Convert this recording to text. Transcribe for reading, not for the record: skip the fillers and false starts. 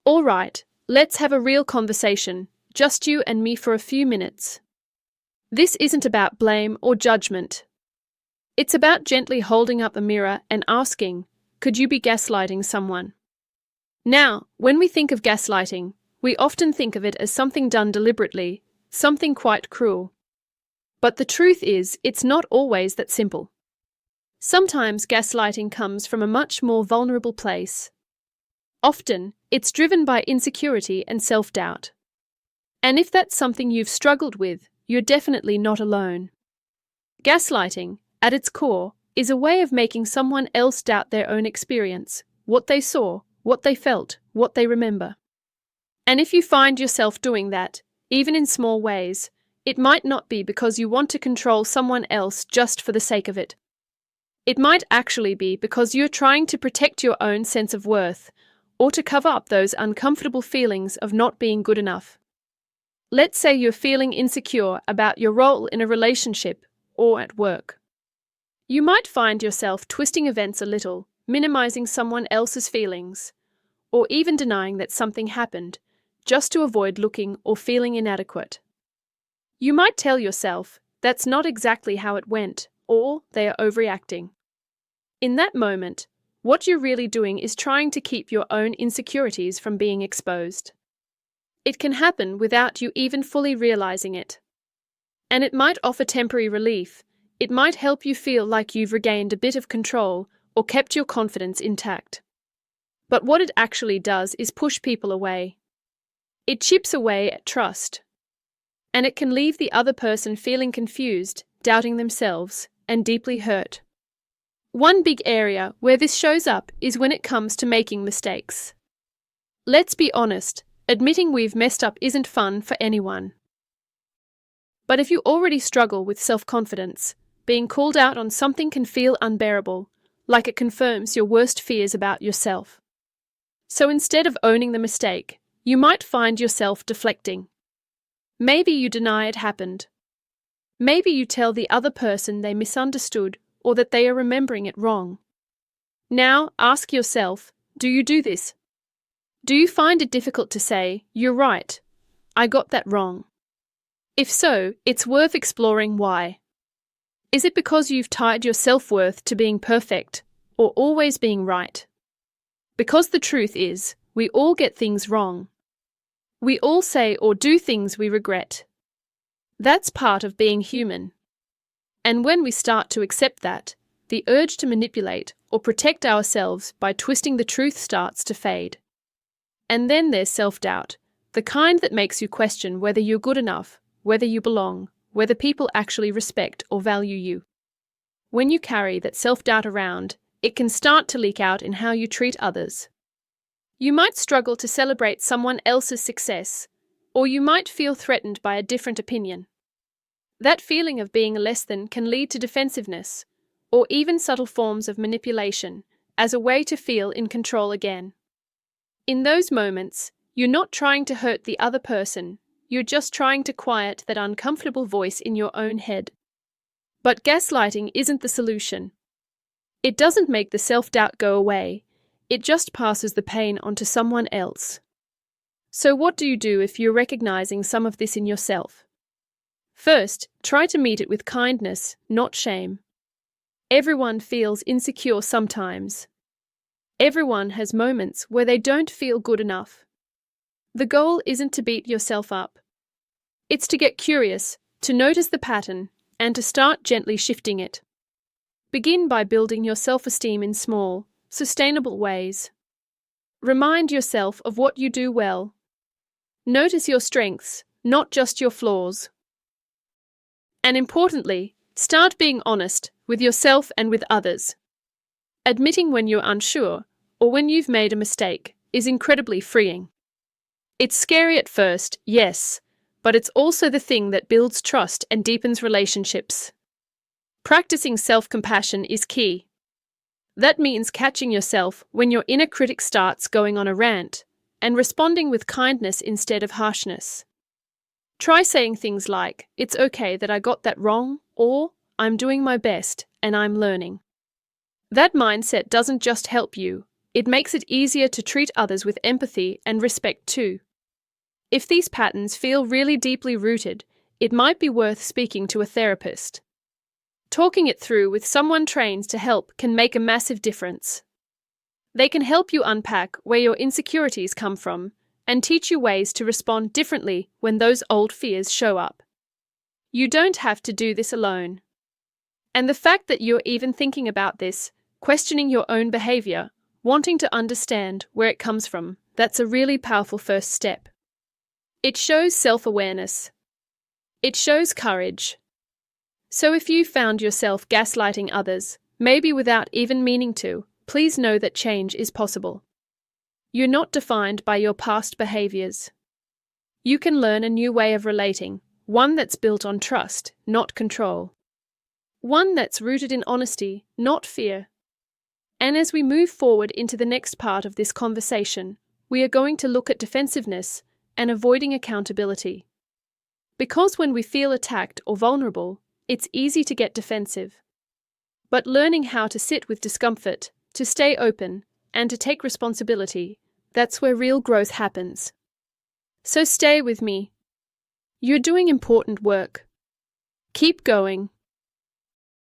All right, let's have a real conversation, just you and me for a few minutes. This isn't about blame or judgment. It's about gently holding up a mirror and asking, could you be gaslighting someone? Now, when we think of gaslighting, we often think of it as something done deliberately, something quite cruel. But the truth is, it's not always that simple. Sometimes gaslighting comes from a much more vulnerable place. Often, it's driven by insecurity and self-doubt. And if that's something you've struggled with, you're definitely not alone. Gaslighting, at its core, is a way of making someone else doubt their own experience, what they saw, what they felt, what they remember. And if you find yourself doing that, even in small ways, it might not be because you want to control someone else just for the sake of it. It might actually be because you're trying to protect your own sense of worth, or to cover up those uncomfortable feelings of not being good enough. Let's say you're feeling insecure about your role in a relationship or at work. You might find yourself twisting events a little, minimizing someone else's feelings, or even denying that something happened, just to avoid looking or feeling inadequate. You might tell yourself, that's not exactly how it went, or they are overreacting. In that moment, what you're really doing is trying to keep your own insecurities from being exposed. It can happen without you even fully realizing it. And it might offer temporary relief. It might help you feel like you've regained a bit of control or kept your confidence intact. But what it actually does is push people away. It chips away at trust. And it can leave the other person feeling confused, doubting themselves, and deeply hurt. One big area where this shows up is when it comes to making mistakes. Let's be honest, admitting we've messed up isn't fun for anyone. But if you already struggle with self-confidence, being called out on something can feel unbearable, like it confirms your worst fears about yourself. So instead of owning the mistake, you might find yourself deflecting. Maybe you deny it happened. Maybe you tell the other person they misunderstood or that they are remembering it wrong. Now ask yourself, do you do this? Do you find it difficult to say, you're right, I got that wrong? If so, it's worth exploring why. Is it because you've tied your self-worth to being perfect or always being right? Because the truth is, we all get things wrong. We all say or do things we regret. That's part of being human. And when we start to accept that, the urge to manipulate or protect ourselves by twisting the truth starts to fade. And then there's self-doubt, the kind that makes you question whether you're good enough, whether you belong, whether people actually respect or value you. When you carry that self-doubt around, it can start to leak out in how you treat others. You might struggle to celebrate someone else's success, or you might feel threatened by a different opinion. That feeling of being less than can lead to defensiveness, or even subtle forms of manipulation, as a way to feel in control again. In those moments, you're not trying to hurt the other person, you're just trying to quiet that uncomfortable voice in your own head. But gaslighting isn't the solution. It doesn't make the self-doubt go away, it just passes the pain onto someone else. So what do you do if you're recognizing some of this in yourself? First, try to meet it with kindness, not shame. Everyone feels insecure sometimes. Everyone has moments where they don't feel good enough. The goal isn't to beat yourself up. It's to get curious, to notice the pattern, and to start gently shifting it. Begin by building your self-esteem in small, sustainable ways. Remind yourself of what you do well. Notice your strengths, not just your flaws. And importantly, start being honest with yourself and with others. Admitting when you're unsure or when you've made a mistake is incredibly freeing. It's scary at first, yes, but it's also the thing that builds trust and deepens relationships. Practicing self-compassion is key. That means catching yourself when your inner critic starts going on a rant and responding with kindness instead of harshness. Try saying things like, it's okay that I got that wrong, or I'm doing my best and I'm learning. That mindset doesn't just help you, It makes it easier to treat others with empathy and respect too. If these patterns feel really deeply rooted, it might be worth speaking to a therapist. Talking it through with someone trained to help can make a massive difference. They can help you unpack where your insecurities come from and teach you ways to respond differently when those old fears show up. You don't have to do this alone. And the fact that you're even thinking about this, questioning your own behavior, wanting to understand where it comes from, that's a really powerful first step. It shows self-awareness. It shows courage. So if you found yourself gaslighting others, maybe without even meaning to, please know that change is possible. You're not defined by your past behaviors. You can learn a new way of relating, one that's built on trust, not control. One that's rooted in honesty, not fear. And as we move forward into the next part of this conversation, we are going to look at defensiveness and avoiding accountability. Because when we feel attacked or vulnerable, it's easy to get defensive. But learning how to sit with discomfort, to stay open, and to take responsibility, that's where real growth happens. So stay with me. You're doing important work. Keep going.